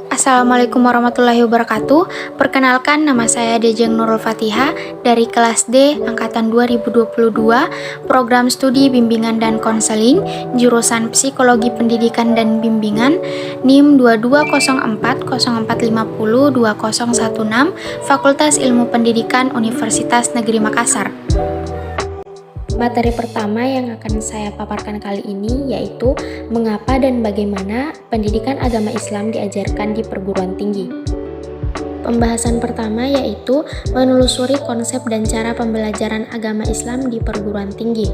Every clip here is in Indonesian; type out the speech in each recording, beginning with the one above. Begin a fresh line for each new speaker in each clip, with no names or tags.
Assalamualaikum warahmatullahi wabarakatuh. Perkenalkan, nama saya Dejeng Nurul Fatihah dari kelas D angkatan 2022, program studi bimbingan dan konseling, jurusan Psikologi Pendidikan dan Bimbingan, NIM 220404502016, Fakultas Ilmu Pendidikan Universitas Negeri Makassar. Materi pertama yang akan saya paparkan kali ini yaitu mengapa dan bagaimana pendidikan agama Islam diajarkan di perguruan tinggi. Pembahasan pertama yaitu menelusuri konsep dan cara pembelajaran agama Islam di perguruan tinggi.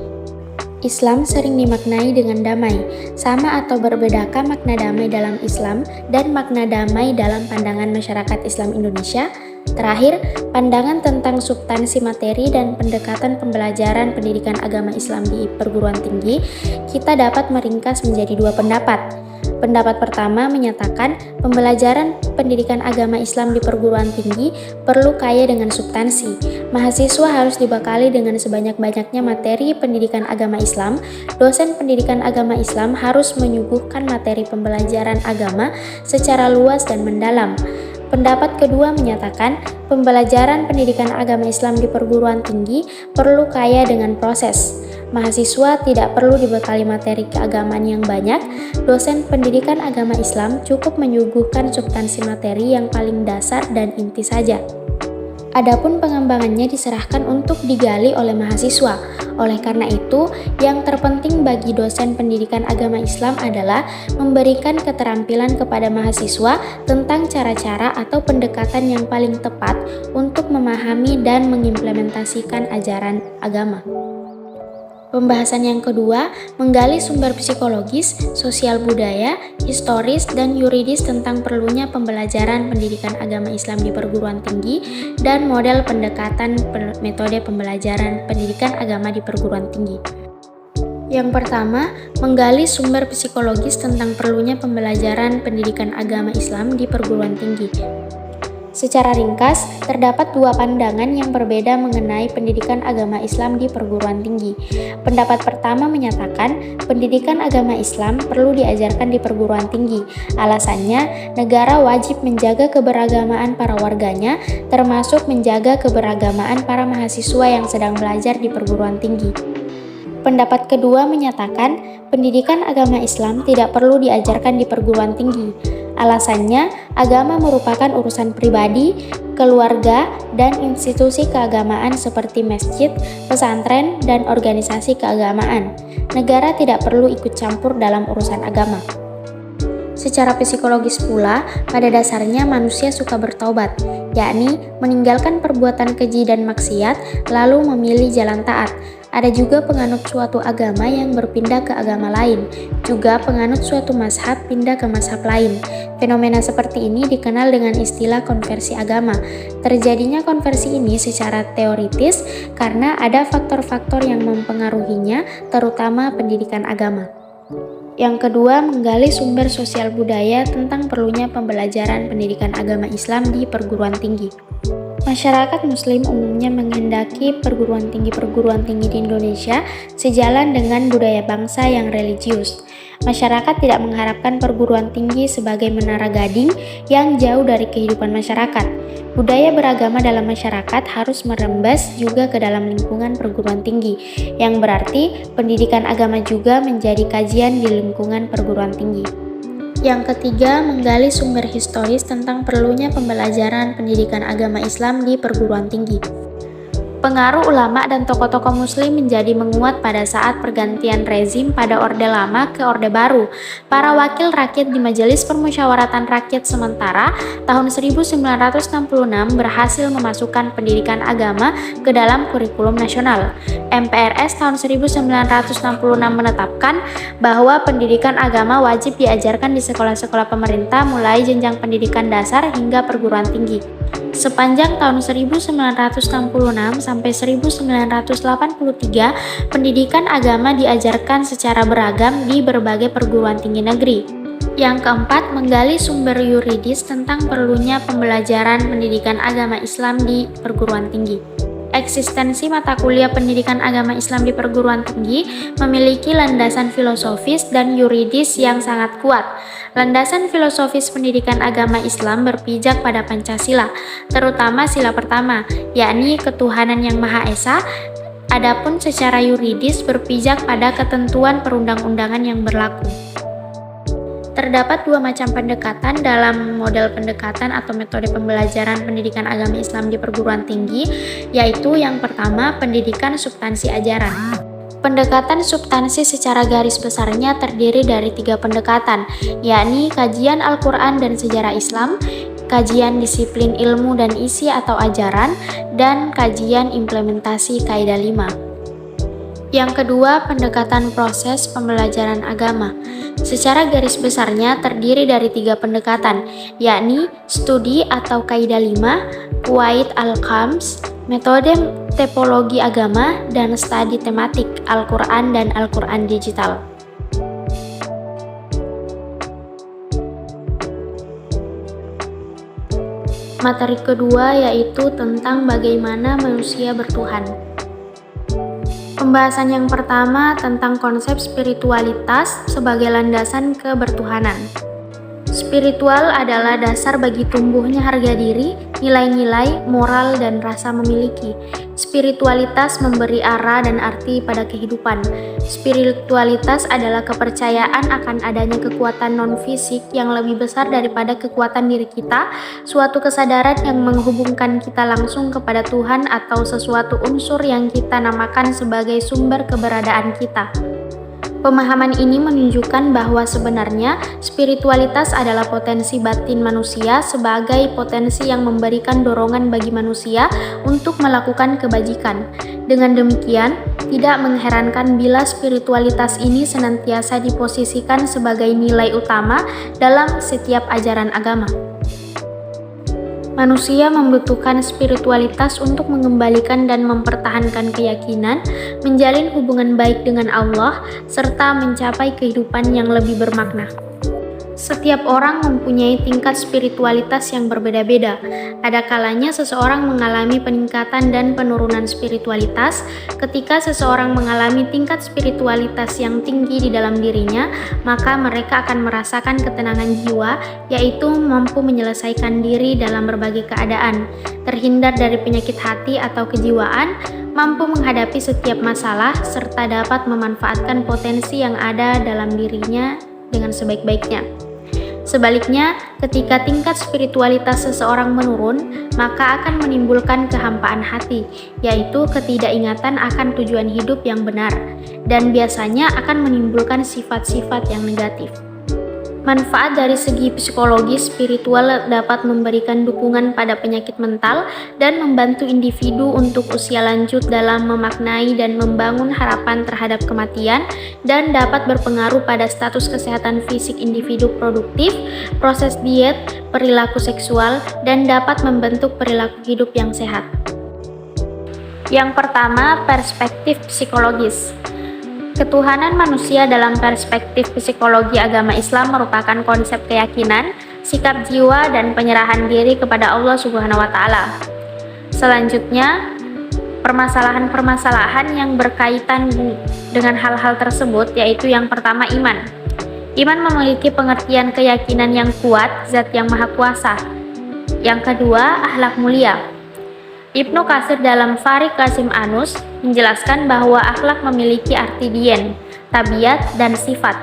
Islam sering dimaknai dengan damai. Sama atau berbedakah makna damai dalam Islam dan makna damai dalam pandangan masyarakat Islam Indonesia? Terakhir, pandangan tentang substansi materi dan pendekatan pembelajaran pendidikan agama Islam di perguruan tinggi, kita dapat meringkas menjadi dua pendapat. Pendapat pertama menyatakan pembelajaran pendidikan agama Islam di perguruan tinggi perlu kaya dengan substansi. Mahasiswa harus dibekali dengan sebanyak-banyaknya materi pendidikan agama Islam. Dosen pendidikan agama Islam harus menyuguhkan materi pembelajaran agama secara luas dan mendalam. Pendapat kedua menyatakan pembelajaran pendidikan agama Islam di perguruan tinggi perlu kaya dengan proses. Mahasiswa tidak perlu dibekali materi keagamaan yang banyak. Dosen pendidikan agama Islam cukup menyuguhkan substansi materi yang paling dasar dan inti saja. Adapun pengembangannya diserahkan untuk digali oleh mahasiswa. Oleh karena itu, yang terpenting bagi dosen pendidikan agama Islam adalah memberikan keterampilan kepada mahasiswa tentang cara-cara atau pendekatan yang paling tepat untuk memahami dan mengimplementasikan ajaran agama. Pembahasan yang kedua, menggali sumber psikologis, sosial budaya, historis, dan yuridis tentang perlunya pembelajaran pendidikan agama Islam di perguruan tinggi dan model pendekatan metode pembelajaran pendidikan agama di perguruan tinggi. Yang pertama, menggali sumber psikologis tentang perlunya pembelajaran pendidikan agama Islam di perguruan tinggi. Secara ringkas, terdapat dua pandangan yang berbeda mengenai pendidikan agama Islam di perguruan tinggi. Pendapat pertama menyatakan pendidikan agama Islam perlu diajarkan di perguruan tinggi. Alasannya, negara wajib menjaga keberagamaan para warganya, termasuk menjaga keberagamaan para mahasiswa yang sedang belajar di perguruan tinggi. Pendapat kedua menyatakan pendidikan agama Islam tidak perlu diajarkan di perguruan tinggi. Alasannya, agama merupakan urusan pribadi, keluarga, dan institusi keagamaan seperti masjid, pesantren, dan organisasi keagamaan. Negara tidak perlu ikut campur dalam urusan agama. Secara psikologis pula, pada dasarnya manusia suka bertaubat, yakni meninggalkan perbuatan keji dan maksiat, lalu memilih jalan taat. Ada juga penganut suatu agama yang berpindah ke agama lain, juga penganut suatu mazhab pindah ke mazhab lain. Fenomena seperti ini dikenal dengan istilah konversi agama. Terjadinya konversi ini secara teoritis karena ada faktor-faktor yang mempengaruhinya, terutama pendidikan agama. Yang kedua, menggali sumber sosial budaya tentang perlunya pembelajaran pendidikan agama Islam di perguruan tinggi. Masyarakat Muslim umumnya menghendaki perguruan tinggi di Indonesia sejalan dengan budaya bangsa yang religius. Masyarakat tidak mengharapkan perguruan tinggi sebagai menara gading yang jauh dari kehidupan masyarakat. Budaya beragama dalam masyarakat harus merembes juga ke dalam lingkungan perguruan tinggi, yang berarti pendidikan agama juga menjadi kajian di lingkungan perguruan tinggi. Yang ketiga, menggali sumber historis tentang perlunya pembelajaran pendidikan agama Islam di perguruan tinggi. Pengaruh ulama dan tokoh-tokoh muslim menjadi menguat pada saat pergantian rezim pada Orde Lama ke Orde Baru. Para wakil rakyat di Majelis Permusyawaratan Rakyat Sementara tahun 1966 berhasil memasukkan pendidikan agama ke dalam kurikulum nasional. MPRS tahun 1966 menetapkan bahwa pendidikan agama wajib diajarkan di sekolah-sekolah pemerintah mulai jenjang pendidikan dasar hingga perguruan tinggi. Sepanjang tahun 1966 sampai 1983, pendidikan agama diajarkan secara beragam di berbagai perguruan tinggi negeri. Yang keempat, menggali sumber yuridis tentang perlunya pembelajaran pendidikan agama Islam di perguruan tinggi. Eksistensi mata kuliah pendidikan agama Islam di perguruan tinggi memiliki landasan filosofis dan yuridis yang sangat kuat. Landasan filosofis pendidikan agama Islam berpijak pada Pancasila, terutama sila pertama, yakni ketuhanan yang Maha Esa. Adapun secara yuridis berpijak pada ketentuan perundang-undangan yang berlaku. Terdapat dua macam pendekatan dalam model pendekatan atau metode pembelajaran pendidikan agama Islam di perguruan tinggi, yaitu yang pertama, pendidikan substansi ajaran. Pendekatan substansi secara garis besarnya terdiri dari 3 pendekatan, yakni kajian Al-Quran dan sejarah Islam, kajian disiplin ilmu dan isi atau ajaran, dan kajian implementasi kaidah 5. Yang kedua, pendekatan proses pembelajaran agama. Secara garis besarnya terdiri dari 3 pendekatan, yakni studi atau kaidah 5, Qawaid al-Khams, metode topologi agama, dan studi tematik Al-Quran dan Al-Quran digital. Materi kedua yaitu tentang bagaimana manusia bertuhan. Pembahasan yang pertama tentang konsep spiritualitas sebagai landasan kebertuhanan. Spiritual adalah dasar bagi tumbuhnya harga diri, nilai-nilai, moral, dan rasa memiliki. Spiritualitas memberi arah dan arti pada kehidupan. Spiritualitas adalah kepercayaan akan adanya kekuatan non-fisik yang lebih besar daripada kekuatan diri kita, suatu kesadaran yang menghubungkan kita langsung kepada Tuhan atau sesuatu unsur yang kita namakan sebagai sumber keberadaan kita. Pemahaman ini menunjukkan bahwa sebenarnya spiritualitas adalah potensi batin manusia sebagai potensi yang memberikan dorongan bagi manusia untuk melakukan kebajikan. Dengan demikian, tidak mengherankan bila spiritualitas ini senantiasa diposisikan sebagai nilai utama dalam setiap ajaran agama. Manusia membutuhkan spiritualitas untuk mengembalikan dan mempertahankan keyakinan, menjalin hubungan baik dengan Allah, serta mencapai kehidupan yang lebih bermakna. Setiap orang mempunyai tingkat spiritualitas yang berbeda-beda. Ada kalanya seseorang mengalami peningkatan dan penurunan spiritualitas. Ketika seseorang mengalami tingkat spiritualitas yang tinggi di dalam dirinya, maka mereka akan merasakan ketenangan jiwa, yaitu mampu menyelesaikan diri dalam berbagai keadaan, terhindar dari penyakit hati atau kejiwaan, mampu menghadapi setiap masalah, serta dapat memanfaatkan potensi yang ada dalam dirinya dengan sebaik-baiknya. Sebaliknya, ketika tingkat spiritualitas seseorang menurun, maka akan menimbulkan kehampaan hati, yaitu ketidakingatan akan tujuan hidup yang benar, dan biasanya akan menimbulkan sifat-sifat yang negatif. Manfaat dari segi psikologi spiritual dapat memberikan dukungan pada penyakit mental dan membantu individu untuk usia lanjut dalam memaknai dan membangun harapan terhadap kematian, dan dapat berpengaruh pada status kesehatan fisik individu produktif, proses diet, perilaku seksual, dan dapat membentuk perilaku hidup yang sehat. Yang pertama, perspektif psikologis. Ketuhanan manusia dalam perspektif psikologi agama Islam merupakan konsep keyakinan, sikap jiwa, dan penyerahan diri kepada Allah Subhanahu wa Ta'ala. Selanjutnya, permasalahan-permasalahan yang berkaitan dengan hal-hal tersebut, yaitu yang pertama, iman. Iman memiliki pengertian keyakinan yang kuat, Zat yang Maha Kuasa. Yang kedua, akhlak mulia. Ibnu Katsir dalam Farik Qasim Anus menjelaskan bahwa akhlak memiliki arti dien, tabiat, dan sifat.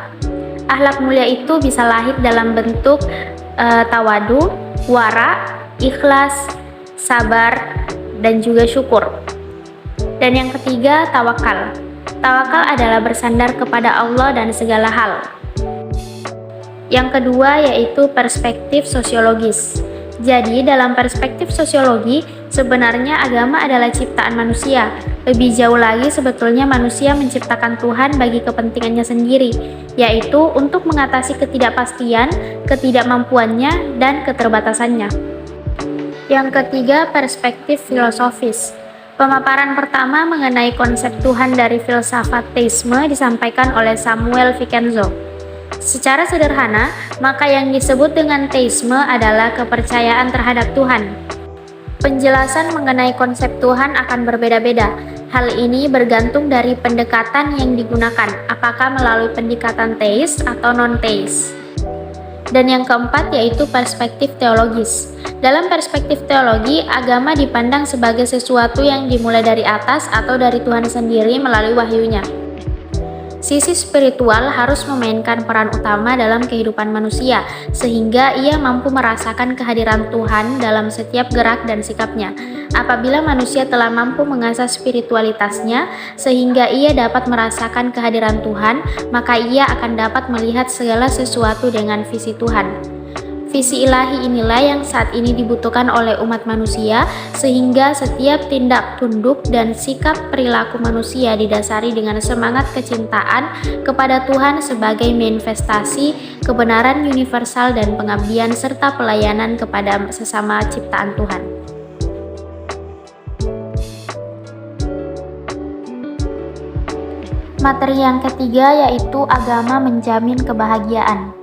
Akhlak mulia itu bisa lahir dalam bentuk tawadu, wara, ikhlas, sabar, dan juga syukur. Dan yang ketiga, tawakal. Tawakal adalah bersandar kepada Allah dan segala hal. Yang kedua yaitu perspektif sosiologis. Jadi, dalam perspektif sosiologi, sebenarnya agama adalah ciptaan manusia. Lebih jauh lagi, sebetulnya manusia menciptakan Tuhan bagi kepentingannya sendiri, yaitu untuk mengatasi ketidakpastian, ketidakmampuannya, dan keterbatasannya. Yang ketiga, perspektif filosofis. Pemaparan pertama mengenai konsep Tuhan dari filsafat teisme disampaikan oleh Samuel Vincenzo. Secara sederhana, maka yang disebut dengan teisme adalah kepercayaan terhadap Tuhan. Penjelasan mengenai konsep Tuhan akan berbeda-beda. Hal ini bergantung dari pendekatan yang digunakan, apakah melalui pendekatan teis atau non-teis. Dan yang keempat yaitu perspektif teologis. Dalam perspektif teologi, agama dipandang sebagai sesuatu yang dimulai dari atas atau dari Tuhan sendiri melalui wahyunya. Sisi spiritual harus memainkan peran utama dalam kehidupan manusia, sehingga ia mampu merasakan kehadiran Tuhan dalam setiap gerak dan sikapnya. Apabila manusia telah mampu mengasah spiritualitasnya, sehingga ia dapat merasakan kehadiran Tuhan, maka ia akan dapat melihat segala sesuatu dengan visi Tuhan. Visi ilahi inilah yang saat ini dibutuhkan oleh umat manusia, sehingga setiap tindak tunduk dan sikap perilaku manusia didasari dengan semangat kecintaan kepada Tuhan sebagai manifestasi kebenaran universal dan pengabdian serta pelayanan kepada sesama ciptaan Tuhan. Materi yang ketiga yaitu agama menjamin kebahagiaan.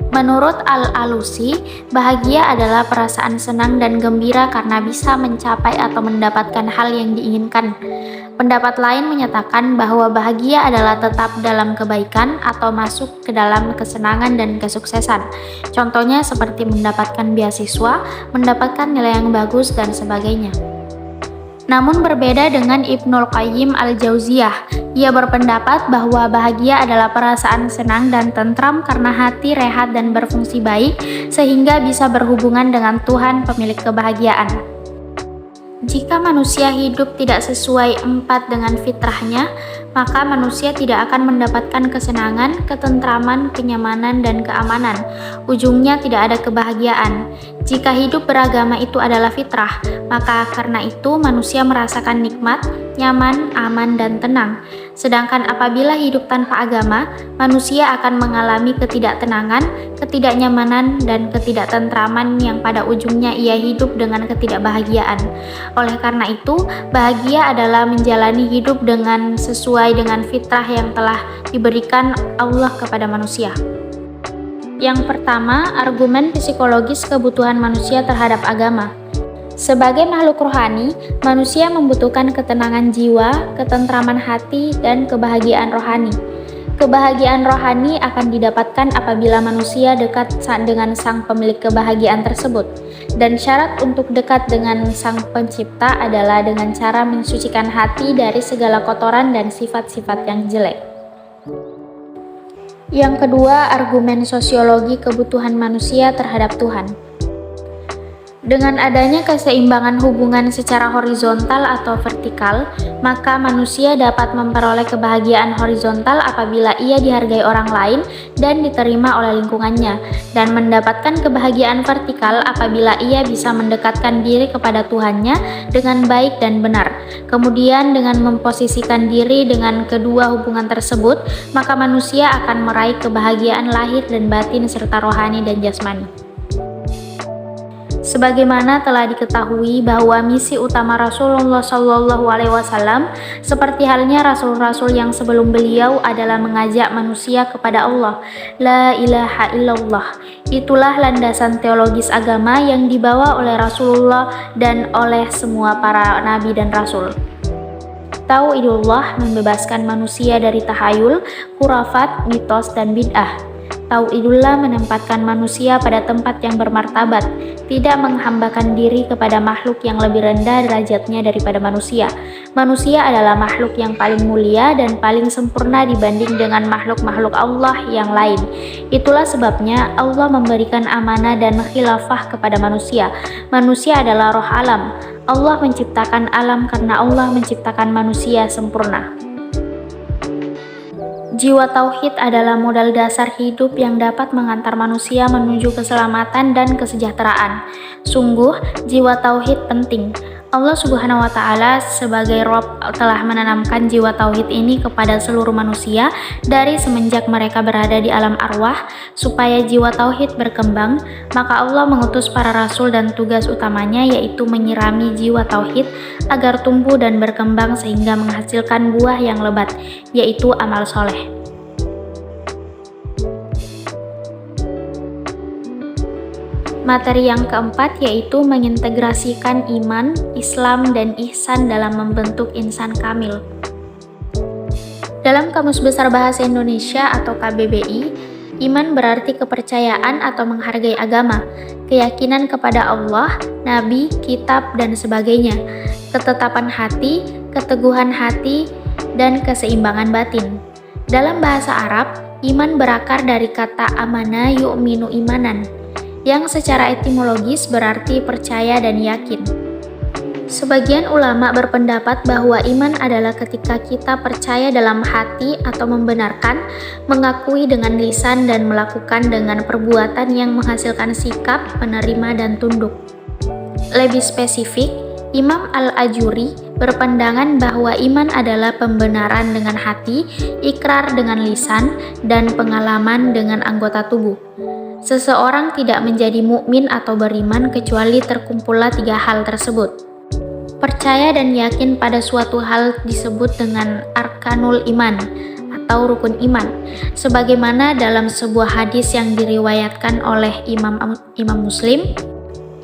Menurut Al-Alusi, bahagia adalah perasaan senang dan gembira karena bisa mencapai atau mendapatkan hal yang diinginkan. Pendapat lain menyatakan bahwa bahagia adalah tetap dalam kebaikan atau masuk ke dalam kesenangan dan kesuksesan. Contohnya seperti mendapatkan beasiswa, mendapatkan nilai yang bagus, dan sebagainya. Namun berbeda dengan Ibnul Qayyim Al-Jauziyah, ia berpendapat bahwa bahagia adalah perasaan senang dan tentram karena hati rehat dan berfungsi baik, sehingga bisa berhubungan dengan Tuhan pemilik kebahagiaan. Jika manusia hidup tidak sesuai empat dengan fitrahnya, maka manusia tidak akan mendapatkan kesenangan, ketentraman, kenyamanan, dan keamanan. Ujungnya tidak ada kebahagiaan. Jika hidup beragama itu adalah fitrah, maka karena itu manusia merasakan nikmat, nyaman, aman, dan tenang. Sedangkan apabila hidup tanpa agama, manusia akan mengalami ketidaktenangan, ketidaknyamanan, dan ketidaktentraman yang pada ujungnya ia hidup dengan ketidakbahagiaan. Oleh karena itu, bahagia adalah menjalani hidup dengan sesuai dengan fitrah yang telah diberikan Allah kepada manusia. Yang pertama, argumen psikologis kebutuhan manusia terhadap agama. Sebagai makhluk rohani, manusia membutuhkan ketenangan jiwa, ketentraman hati, dan kebahagiaan rohani. Kebahagiaan rohani akan didapatkan apabila manusia dekat dengan sang pemilik kebahagiaan tersebut. Dan syarat untuk dekat dengan sang pencipta adalah dengan cara mensucikan hati dari segala kotoran dan sifat-sifat yang jelek. Yang kedua, argumen sosiologi kebutuhan manusia terhadap Tuhan. Dengan adanya keseimbangan hubungan secara horizontal atau vertikal, maka manusia dapat memperoleh kebahagiaan horizontal apabila ia dihargai orang lain dan diterima oleh lingkungannya, dan mendapatkan kebahagiaan vertikal apabila ia bisa mendekatkan diri kepada Tuhannya dengan baik dan benar. Kemudian dengan memposisikan diri dengan kedua hubungan tersebut, maka manusia akan meraih kebahagiaan lahir dan batin serta rohani dan jasmani. Sebagaimana telah diketahui bahwa misi utama Rasulullah SAW seperti halnya rasul-rasul yang sebelum beliau adalah mengajak manusia kepada Allah, la ilaha illallah. Itulah landasan teologis agama yang dibawa oleh Rasulullah dan oleh semua para nabi dan rasul. Tauhidullah membebaskan manusia dari tahayul, khurafat, mitos, dan bid'ah. Tauhidullah menempatkan manusia pada tempat yang bermartabat, tidak menghambakan diri kepada makhluk yang lebih rendah derajatnya daripada manusia. Manusia adalah makhluk yang paling mulia dan paling sempurna dibanding dengan makhluk-makhluk Allah yang lain. Itulah sebabnya Allah memberikan amanah dan khilafah kepada manusia. Manusia adalah roh alam. Allah menciptakan alam karena Allah menciptakan manusia sempurna. Jiwa tauhid adalah modal dasar hidup yang dapat mengantar manusia menuju keselamatan dan kesejahteraan. Sungguh, jiwa tauhid penting. Allah Subhanahu wa Ta'ala sebagai Rabb telah menanamkan jiwa tauhid ini kepada seluruh manusia dari semenjak mereka berada di alam arwah. Supaya jiwa tauhid berkembang, maka Allah mengutus para rasul dan tugas utamanya yaitu menyirami jiwa tauhid agar tumbuh dan berkembang sehingga menghasilkan buah yang lebat, yaitu amal soleh. Materi yang keempat yaitu mengintegrasikan iman, Islam, dan ihsan dalam membentuk insan kamil. Dalam Kamus Besar Bahasa Indonesia atau KBBI, iman berarti kepercayaan atau menghargai agama, keyakinan kepada Allah, Nabi, kitab, dan sebagainya, ketetapan hati, keteguhan hati, dan keseimbangan batin. Dalam bahasa Arab, iman berakar dari kata amana yu'minu imanan, yang secara etimologis berarti percaya dan yakin. Sebagian ulama berpendapat bahwa iman adalah ketika kita percaya dalam hati atau membenarkan, mengakui dengan lisan dan melakukan dengan perbuatan yang menghasilkan sikap, menerima dan tunduk. Lebih spesifik, Imam Al-Ajuri berpandangan bahwa iman adalah pembenaran dengan hati, ikrar dengan lisan, dan pengalaman dengan anggota tubuh. Seseorang tidak menjadi mukmin atau beriman kecuali terkumpullah 3 hal tersebut. Percaya dan yakin pada suatu hal disebut dengan arkanul iman atau rukun iman, sebagaimana dalam sebuah hadis yang diriwayatkan oleh Imam Muslim,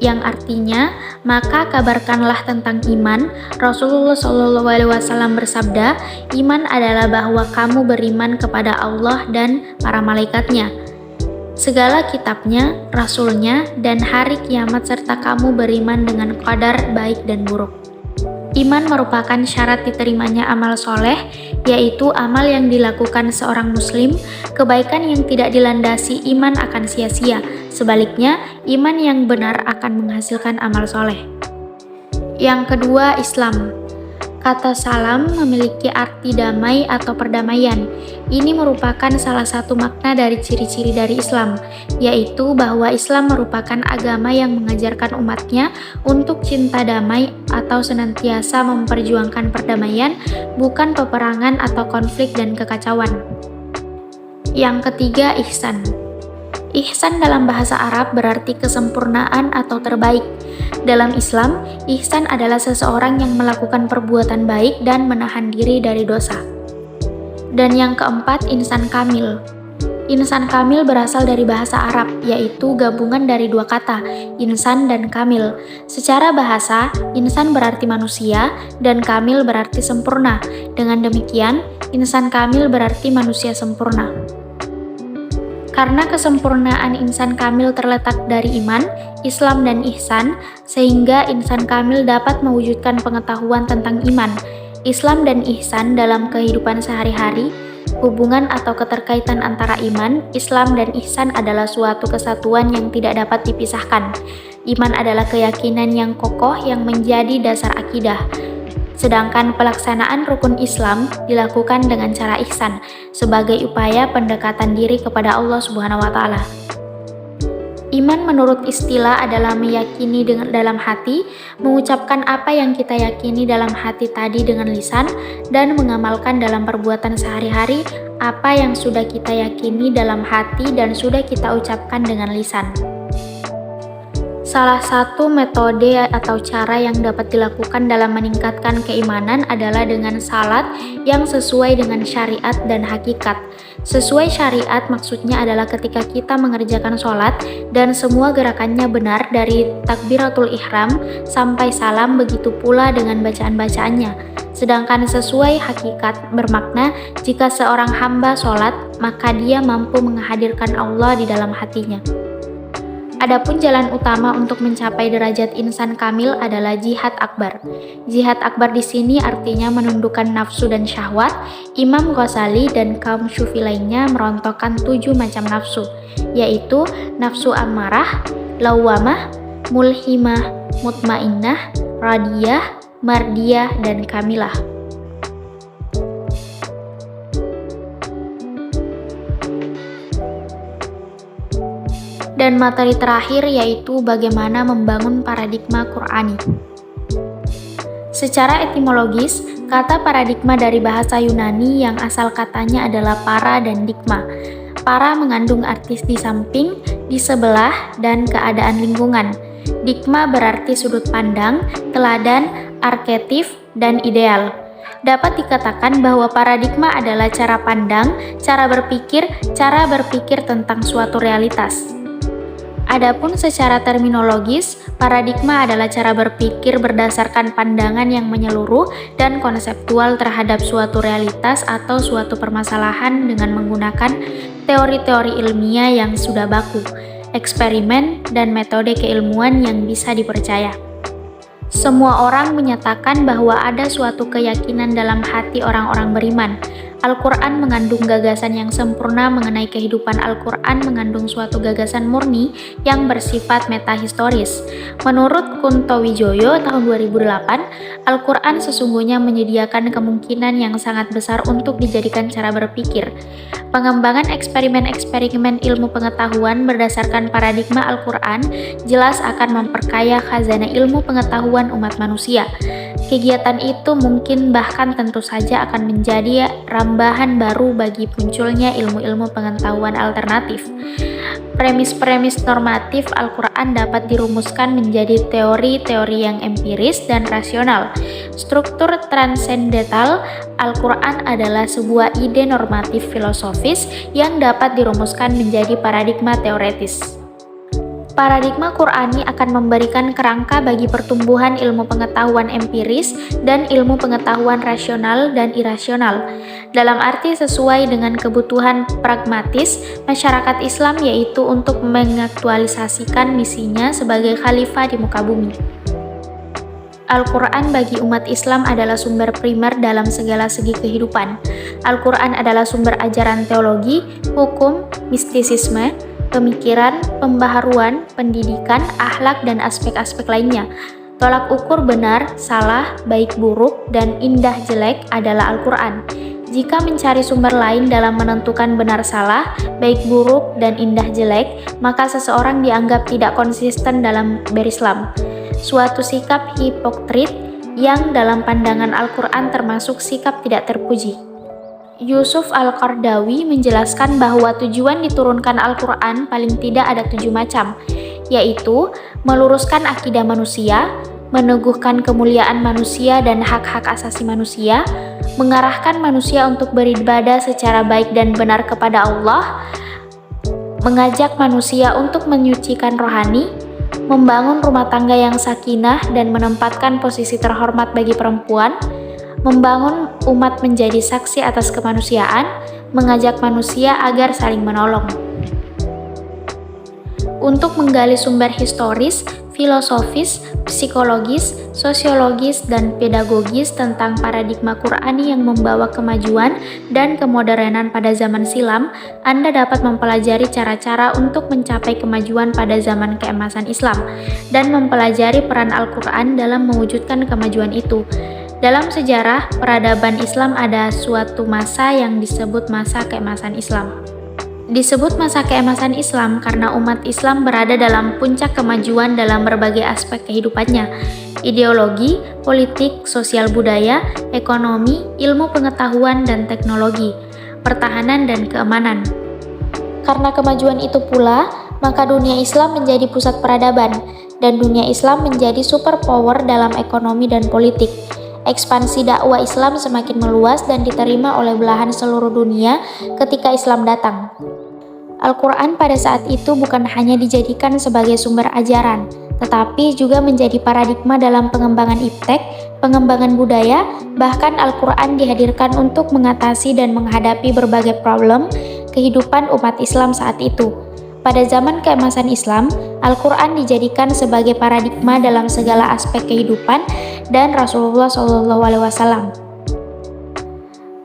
yang artinya, maka kabarkanlah tentang iman. Rasulullah SAW bersabda, iman adalah bahwa kamu beriman kepada Allah dan para malaikatnya, segala kitabnya, rasulnya, dan hari kiamat, serta kamu beriman dengan qadar baik dan buruk. Iman merupakan syarat diterimanya amal soleh, yaitu amal yang dilakukan seorang muslim. Kebaikan yang tidak dilandasi iman akan sia-sia. Sebaliknya, iman yang benar akan menghasilkan amal soleh. Yang kedua, Islam. Kata salam memiliki arti damai atau perdamaian. Ini merupakan salah satu makna dari ciri-ciri dari Islam, yaitu bahwa Islam merupakan agama yang mengajarkan umatnya untuk cinta damai atau senantiasa memperjuangkan perdamaian, bukan peperangan atau konflik dan kekacauan. Yang ketiga, ihsan. Ihsan dalam bahasa Arab berarti kesempurnaan atau terbaik. Dalam Islam, ihsan adalah seseorang yang melakukan perbuatan baik dan menahan diri dari dosa. Dan yang keempat, insan kamil. Insan kamil berasal dari bahasa Arab, yaitu gabungan dari 2 kata, insan dan kamil. Secara bahasa, insan berarti manusia dan kamil berarti sempurna. Dengan demikian, insan kamil berarti manusia sempurna. Karena kesempurnaan insan kamil terletak dari iman, Islam, dan ihsan, sehingga insan kamil dapat mewujudkan pengetahuan tentang iman, Islam, dan ihsan dalam kehidupan sehari-hari. Hubungan atau keterkaitan antara iman, Islam, dan ihsan adalah suatu kesatuan yang tidak dapat dipisahkan. Iman adalah keyakinan yang kokoh yang menjadi dasar akidah. Sedangkan pelaksanaan rukun Islam dilakukan dengan cara ihsan sebagai upaya pendekatan diri kepada Allah Subhanahu wa taala. Iman menurut istilah adalah meyakini dengan dalam hati, mengucapkan apa yang kita yakini dalam hati tadi dengan lisan, dan mengamalkan dalam perbuatan sehari-hari apa yang sudah kita yakini dalam hati dan sudah kita ucapkan dengan lisan. Salah satu metode atau cara yang dapat dilakukan dalam meningkatkan keimanan adalah dengan salat yang sesuai dengan syariat dan hakikat. Sesuai syariat maksudnya adalah ketika kita mengerjakan sholat dan semua gerakannya benar dari takbiratul ihram sampai salam, begitu pula dengan bacaan-bacaannya. Sedangkan sesuai hakikat bermakna jika seorang hamba sholat, maka dia mampu menghadirkan Allah di dalam hatinya. Adapun jalan utama untuk mencapai derajat insan kamil adalah jihad akbar. Jihad akbar di sini artinya menundukkan nafsu dan syahwat. Imam Ghazali dan kaum Syufi lainnya merontokkan 7 macam nafsu, yaitu nafsu ammarah, lawwamah, mulhimah, mutmainnah, radiyah, mardiyah, dan kamilah. Dan materi terakhir yaitu bagaimana membangun paradigma Qur'ani. Secara etimologis, kata paradigma dari bahasa Yunani yang asal katanya adalah para dan digma. Para mengandung arti di samping, di sebelah, dan keadaan lingkungan. Digma berarti sudut pandang, teladan, arketip, dan ideal. Dapat dikatakan bahwa paradigma adalah cara pandang, cara berpikir tentang suatu realitas. Adapun secara terminologis, paradigma adalah cara berpikir berdasarkan pandangan yang menyeluruh dan konseptual terhadap suatu realitas atau suatu permasalahan dengan menggunakan teori-teori ilmiah yang sudah baku, eksperimen, dan metode keilmuan yang bisa dipercaya. Semua orang menyatakan bahwa ada suatu keyakinan dalam hati orang-orang beriman. Al-Quran mengandung gagasan yang sempurna mengenai kehidupan. Al-Quran mengandung suatu gagasan murni yang bersifat metahistoris. Menurut Kunto Wijoyo tahun 2008, Al-Quran sesungguhnya menyediakan kemungkinan yang sangat besar untuk dijadikan cara berpikir. Pengembangan eksperimen-eksperimen ilmu pengetahuan berdasarkan paradigma Al-Quran jelas akan memperkaya khazanah ilmu pengetahuan umat manusia. Kegiatan itu mungkin bahkan tentu saja akan menjadi rambahan baru bagi munculnya ilmu-ilmu pengetahuan alternatif. Premis-premis normatif Al-Quran dapat dirumuskan menjadi teori-teori yang empiris dan rasional. Struktur transendental Al-Quran adalah sebuah ide normatif filosofis yang dapat dirumuskan menjadi paradigma teoretis. Paradigma Qur'ani akan memberikan kerangka bagi pertumbuhan ilmu pengetahuan empiris dan ilmu pengetahuan rasional dan irasional, dalam arti sesuai dengan kebutuhan pragmatis masyarakat Islam, yaitu untuk mengaktualisasikan misinya sebagai khalifah di muka bumi. Al-Quran bagi umat Islam adalah sumber primer dalam segala segi kehidupan. Al-Quran adalah sumber ajaran teologi, hukum, mistisisme, pemikiran, pembaharuan, pendidikan, akhlak, dan aspek-aspek lainnya. Tolak ukur benar, salah, baik buruk, dan indah jelek adalah Al-Quran. Jika mencari sumber lain dalam menentukan benar salah, baik buruk, dan indah jelek, maka seseorang dianggap tidak konsisten dalam berislam. Suatu sikap hipokrit yang dalam pandangan Al-Quran termasuk sikap tidak terpuji. Yusuf Al-Qardawi menjelaskan bahwa tujuan diturunkan Al-Quran paling tidak ada 7 macam, yaitu meluruskan akidah manusia, meneguhkan kemuliaan manusia dan hak-hak asasi manusia, mengarahkan manusia untuk beribadah secara baik dan benar kepada Allah, mengajak manusia untuk menyucikan rohani, membangun rumah tangga yang sakinah dan menempatkan posisi terhormat bagi perempuan, membangun umat menjadi saksi atas kemanusiaan, mengajak manusia agar saling menolong. Untuk menggali sumber historis, filosofis, psikologis, sosiologis, dan pedagogis tentang paradigma Qur'ani yang membawa kemajuan dan kemodernan pada zaman silam, Anda dapat mempelajari cara-cara untuk mencapai kemajuan pada zaman keemasan Islam, dan mempelajari peran Al-Quran dalam mewujudkan kemajuan itu. Dalam sejarah peradaban Islam ada suatu masa yang disebut masa keemasan Islam. Disebut masa keemasan Islam karena umat Islam berada dalam puncak kemajuan dalam berbagai aspek kehidupannya: ideologi, politik, sosial budaya, ekonomi, ilmu pengetahuan dan teknologi, pertahanan dan keamanan. Karena kemajuan itu pula, maka dunia Islam menjadi pusat peradaban, dan dunia Islam menjadi superpower dalam ekonomi dan politik. Ekspansi dakwah Islam semakin meluas dan diterima oleh belahan seluruh dunia ketika Islam datang. Al-Quran pada saat itu bukan hanya dijadikan sebagai sumber ajaran, tetapi juga menjadi paradigma dalam pengembangan iptek, pengembangan budaya, bahkan Al-Quran dihadirkan untuk mengatasi dan menghadapi berbagai problem kehidupan umat Islam saat itu. Pada zaman keemasan Islam, Al-Quran dijadikan sebagai paradigma dalam segala aspek kehidupan dan Rasulullah SAW.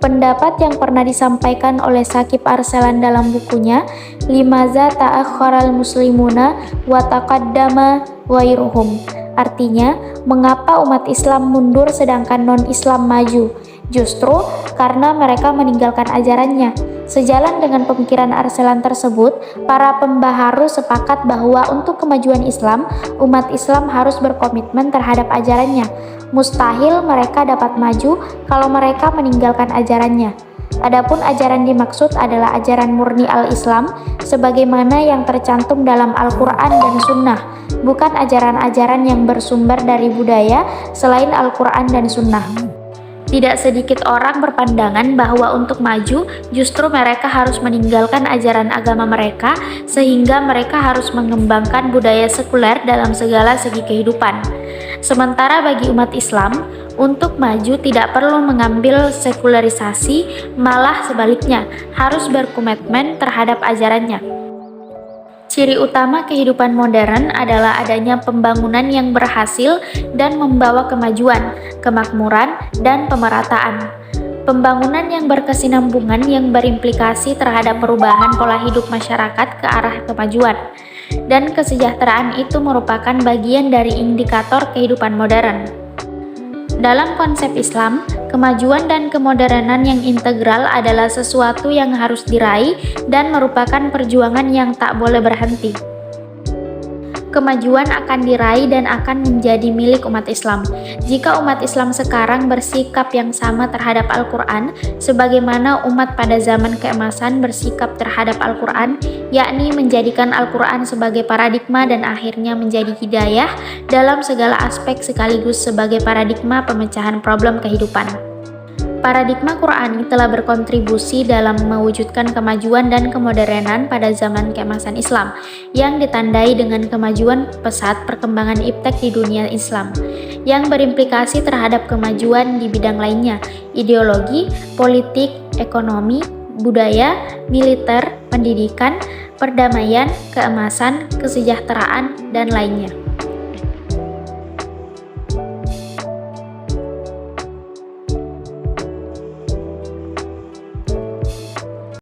Pendapat yang pernah disampaikan oleh Shakib Arselan dalam bukunya Limaza ta'akharal muslimuna wa taqaddama ghairuhum, artinya, mengapa umat Islam mundur sedangkan non-Islam maju? Justru karena mereka meninggalkan ajarannya. Sejalan dengan pemikiran Arselan tersebut, para pembaharu sepakat bahwa untuk kemajuan Islam, umat Islam harus berkomitmen terhadap ajarannya. Mustahil mereka dapat maju kalau mereka meninggalkan ajarannya. Adapun ajaran dimaksud adalah ajaran murni al-Islam, sebagaimana yang tercantum dalam Al-Quran dan Sunnah, bukan ajaran-ajaran yang bersumber dari budaya selain Al-Quran dan Sunnah. Tidak sedikit orang berpandangan bahwa untuk maju, justru mereka harus meninggalkan ajaran agama mereka, sehingga mereka harus mengembangkan budaya sekuler dalam segala segi kehidupan. Sementara bagi umat Islam, untuk maju tidak perlu mengambil sekularisasi, malah sebaliknya, harus berkomitmen terhadap ajarannya. Ciri utama kehidupan modern adalah adanya pembangunan yang berhasil dan membawa kemajuan, kemakmuran, dan pemerataan. Pembangunan yang berkesinambungan yang berimplikasi terhadap perubahan pola hidup masyarakat ke arah kemajuan. Dan kesejahteraan itu merupakan bagian dari indikator kehidupan modern. Dalam konsep Islam, kemajuan dan kemodernan yang integral adalah sesuatu yang harus diraih dan merupakan perjuangan yang tak boleh berhenti. Kemajuan akan diraih dan akan menjadi milik umat Islam. Jika umat Islam sekarang bersikap yang sama terhadap Al-Quran, sebagaimana umat pada zaman keemasan bersikap terhadap Al-Quran, yakni menjadikan Al-Quran sebagai paradigma dan akhirnya menjadi hidayah dalam segala aspek sekaligus sebagai paradigma pemecahan problem kehidupan. Paradigma Qur'ani telah berkontribusi dalam mewujudkan kemajuan dan kemodernan pada zaman keemasan Islam yang ditandai dengan kemajuan pesat perkembangan iptek di dunia Islam yang berimplikasi terhadap kemajuan di bidang lainnya, ideologi, politik, ekonomi, budaya, militer, pendidikan, perdamaian, keemasan, kesejahteraan, dan lainnya.